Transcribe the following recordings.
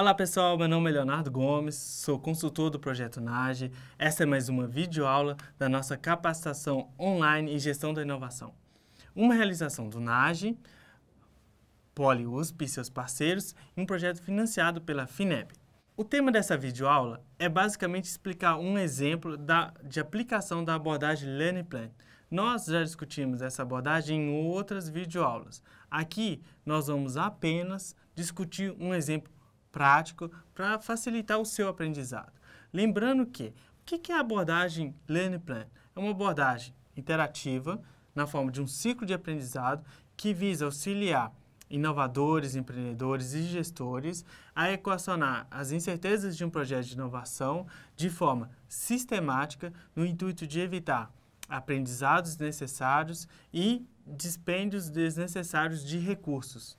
Olá pessoal, meu nome é Leonardo Gomes, sou consultor do Projeto NAGE. Essa é mais uma videoaula da nossa capacitação online em gestão da inovação. Uma realização do NAGE, PoliUSP e seus parceiros, em um projeto financiado pela FINEP. O tema dessa videoaula é basicamente explicar um exemplo de aplicação da abordagem Learning Plan. Nós já discutimos essa abordagem em outras videoaulas. Aqui nós vamos apenas discutir um exemplo prático para facilitar o seu aprendizado. Lembrando que, o que é a abordagem Learning Plan? É uma abordagem interativa, na forma de um ciclo de aprendizado, que visa auxiliar inovadores, empreendedores e gestores a equacionar as incertezas de um projeto de inovação de forma sistemática, no intuito de evitar aprendizados desnecessários e dispêndios desnecessários de recursos,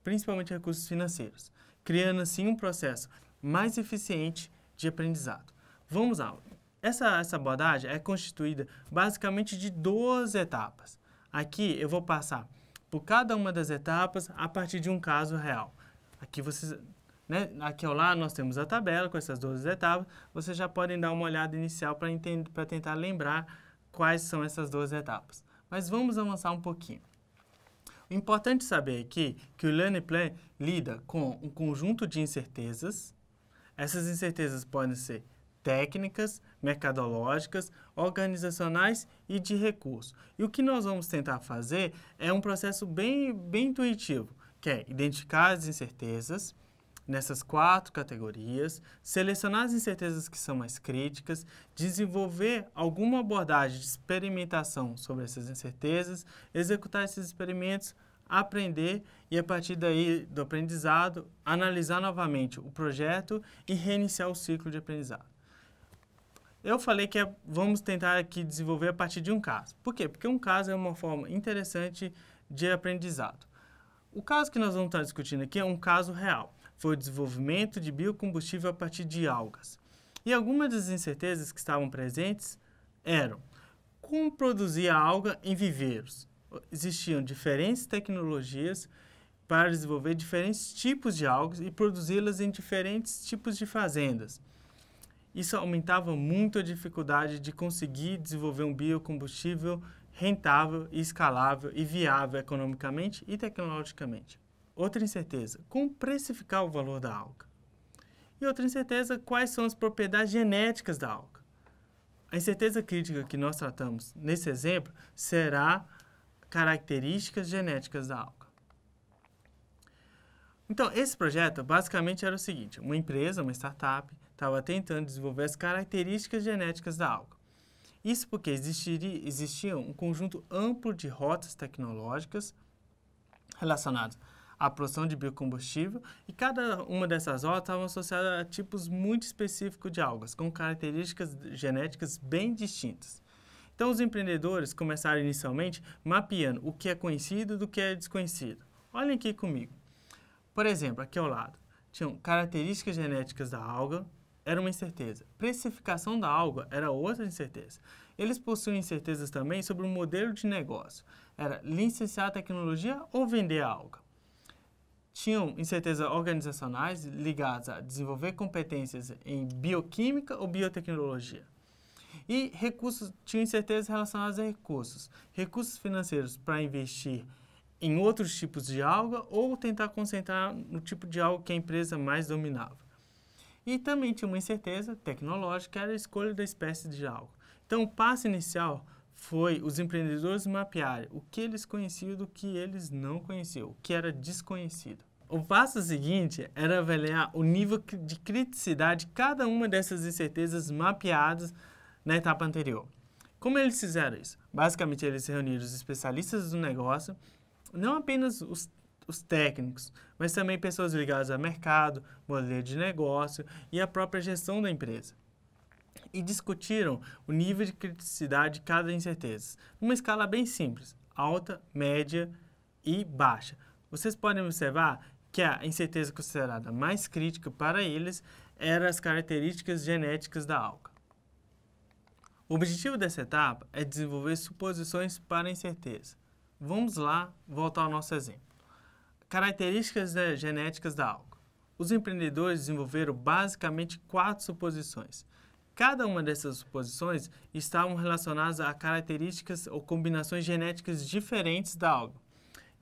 principalmente recursos financeiros, criando assim um processo mais eficiente de aprendizado. Vamos lá. Essa abordagem é constituída basicamente de 2 etapas. Aqui eu vou passar por cada uma das etapas a partir de um caso real. Aqui vocês, aqui ao lado nós temos a tabela com essas 12 etapas. Vocês já podem dar uma olhada inicial para tentar lembrar quais são essas 12 etapas. Mas vamos avançar um pouquinho. O importante saber aqui é que o Learning Plan lida com um conjunto de incertezas. Essas incertezas podem ser técnicas, mercadológicas, organizacionais e de recurso. E o que nós vamos tentar fazer é um processo bem intuitivo, que é identificar as incertezas nessas 4 categorias, selecionar as incertezas que são mais críticas, desenvolver alguma abordagem de experimentação sobre essas incertezas, executar esses experimentos, aprender e, a partir daí do aprendizado, analisar novamente o projeto e reiniciar o ciclo de aprendizado. Eu falei que vamos tentar aqui desenvolver a partir de um caso. Por quê? Porque um caso é uma forma interessante de aprendizado. O caso que nós vamos estar discutindo aqui é um caso real. Foi o desenvolvimento de biocombustível a partir de algas. E algumas das incertezas que estavam presentes eram: como produzir a alga em viveiros? Existiam diferentes tecnologias para desenvolver diferentes tipos de algas e produzi-las em diferentes tipos de fazendas. Isso aumentava muito a dificuldade de conseguir desenvolver um biocombustível rentável, escalável e viável economicamente e tecnologicamente. Outra incerteza: como precificar o valor da alga? E outra incerteza: quais são as propriedades genéticas da alga? A incerteza crítica que nós tratamos nesse exemplo será características genéticas da alga. Então, esse projeto basicamente era o seguinte: uma empresa, uma startup, estava tentando desenvolver as características genéticas da alga. Isso porque existia um conjunto amplo de rotas tecnológicas relacionadas à produção de biocombustível, e cada uma dessas rotas estava associada a tipos muito específicos de algas, com características genéticas bem distintas. Então, os empreendedores começaram inicialmente mapeando o que é conhecido do que é desconhecido. Olhem aqui comigo. Por exemplo, aqui ao lado, tinham características genéticas da alga, era uma incerteza. Precificação da alga era outra incerteza. Eles possuem incertezas também sobre o modelo de negócio. Era licenciar a tecnologia ou vender a alga. Tinham incertezas organizacionais ligadas a desenvolver competências em bioquímica ou biotecnologia. E tinham incertezas relacionadas a recursos. Recursos financeiros para investir em outros tipos de alga ou tentar concentrar no tipo de alga que a empresa mais dominava. E também tinha uma incerteza tecnológica, que era a escolha da espécie de alga. Então, o passo inicial foi os empreendedores mapearem o que eles conheciam do que eles não conheciam, o que era desconhecido. O passo seguinte era avaliar o nível de criticidade de cada uma dessas incertezas mapeadas na etapa anterior. Como eles fizeram isso? Basicamente, eles reuniram os especialistas do negócio, não apenas os técnicos, mas também pessoas ligadas ao mercado, modelo de negócio e a própria gestão da empresa. E discutiram o nível de criticidade de cada incerteza, numa escala bem simples: alta, média e baixa. Vocês podem observar que a incerteza considerada mais crítica para eles eram as características genéticas da alga. O objetivo dessa etapa é desenvolver suposições para a incerteza. Vamos lá voltar ao nosso exemplo. Características genéticas da alga. os empreendedores desenvolveram basicamente 4 suposições. Cada uma dessas suposições estavam relacionadas a características ou combinações genéticas diferentes da alga,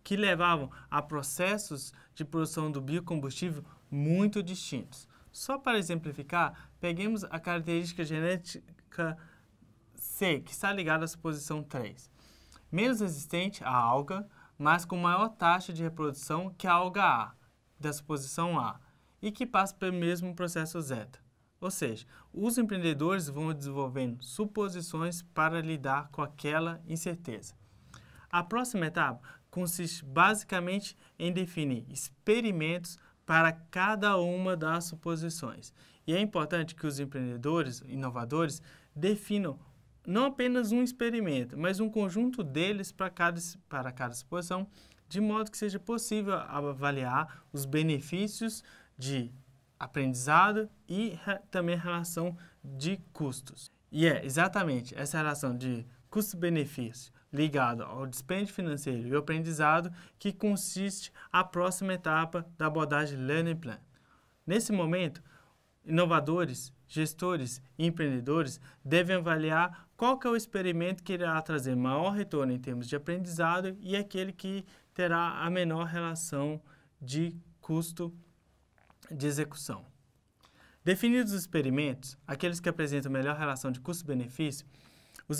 que levavam a processos de produção do biocombustível muito distintos. Só para exemplificar, peguemos a característica genética C, que está ligada à suposição 3. Menos resistente à alga, mas com maior taxa de reprodução que a alga A, da suposição A, e que passa pelo mesmo processo zeta. Ou seja, os empreendedores vão desenvolvendo suposições para lidar com aquela incerteza. A próxima etapa consiste basicamente em definir experimentos para cada uma das suposições. E é importante que os empreendedores, inovadores, definam não apenas um experimento, mas um conjunto deles para cada suposição, de modo que seja possível avaliar os benefícios de aprendizado e também a relação de custos. E é exatamente essa relação de custo-benefício ligado ao dispêndio financeiro e ao aprendizado que consiste a próxima etapa da abordagem Learning Plan. Nesse momento, inovadores, gestores e empreendedores devem avaliar qual que é o experimento que irá trazer maior retorno em termos de aprendizado e aquele que terá a menor relação de custo de execução. Definidos os experimentos, aqueles que apresentam melhor relação de custo-benefício,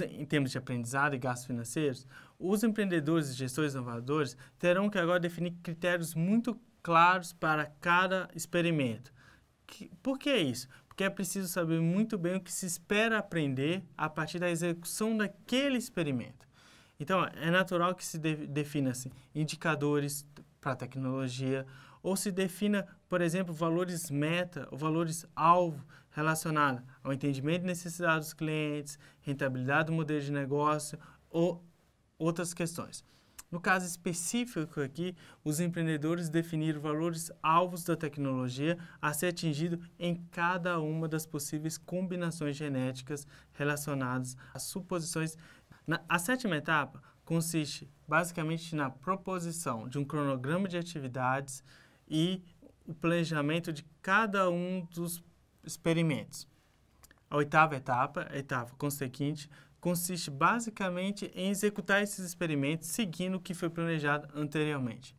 em termos de aprendizado e gastos financeiros, os empreendedores e gestores inovadores terão que agora definir critérios muito claros para cada experimento. Por que isso? Porque é preciso saber muito bem o que se espera aprender a partir da execução daquele experimento. Então, é natural que se defina assim, indicadores para a tecnologia, ou se defina, por exemplo, valores meta ou valores alvo relacionados ao entendimento de necessidades dos clientes, rentabilidade do modelo de negócio ou outras questões. No caso específico aqui, os empreendedores definiram valores alvos da tecnologia a ser atingido em cada uma das possíveis combinações genéticas relacionadas às suposições. A sétima etapa consiste basicamente na proposição de um cronograma de atividades e o planejamento de cada um dos experimentos. A oitava etapa, a etapa consequente, consiste basicamente em executar esses experimentos seguindo o que foi planejado anteriormente.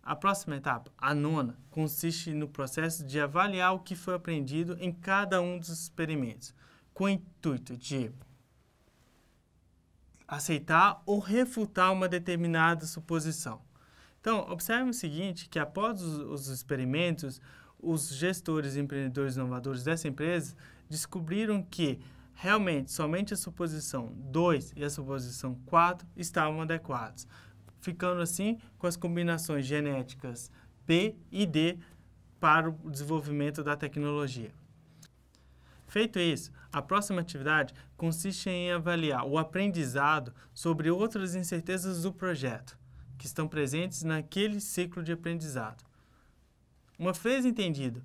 A próxima etapa, a nona, consiste no processo de avaliar o que foi aprendido em cada um dos experimentos, com o intuito de aceitar ou refutar uma determinada suposição. Então, observe o seguinte, que após os experimentos, os gestores e empreendedores inovadores dessa empresa descobriram que realmente somente a suposição 2 e a suposição 4 estavam adequadas, ficando assim com as combinações genéticas B e D para o desenvolvimento da tecnologia. Feito isso, a próxima atividade consiste em avaliar o aprendizado sobre outras incertezas do projeto, que estão presentes naquele ciclo de aprendizado. Uma vez entendido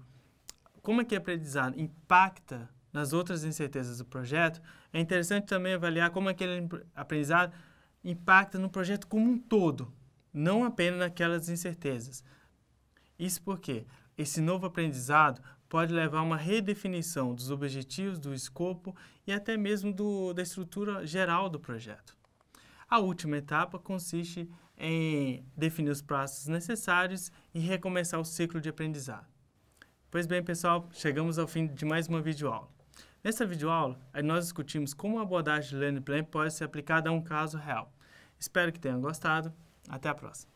como é que o aprendizado impacta nas outras incertezas do projeto, é interessante também avaliar como aquele aprendizado impacta no projeto como um todo, não apenas naquelas incertezas. Isso porque esse novo aprendizado pode levar a uma redefinição dos objetivos, do escopo e até mesmo da estrutura geral do projeto. A última etapa consiste em definir os passos necessários e recomeçar o ciclo de aprendizado. Pois bem, pessoal, chegamos ao fim de mais uma videoaula. Nessa videoaula, nós discutimos como a abordagem de Learning Plan pode ser aplicada a um caso real. Espero que tenham gostado. Até a próxima.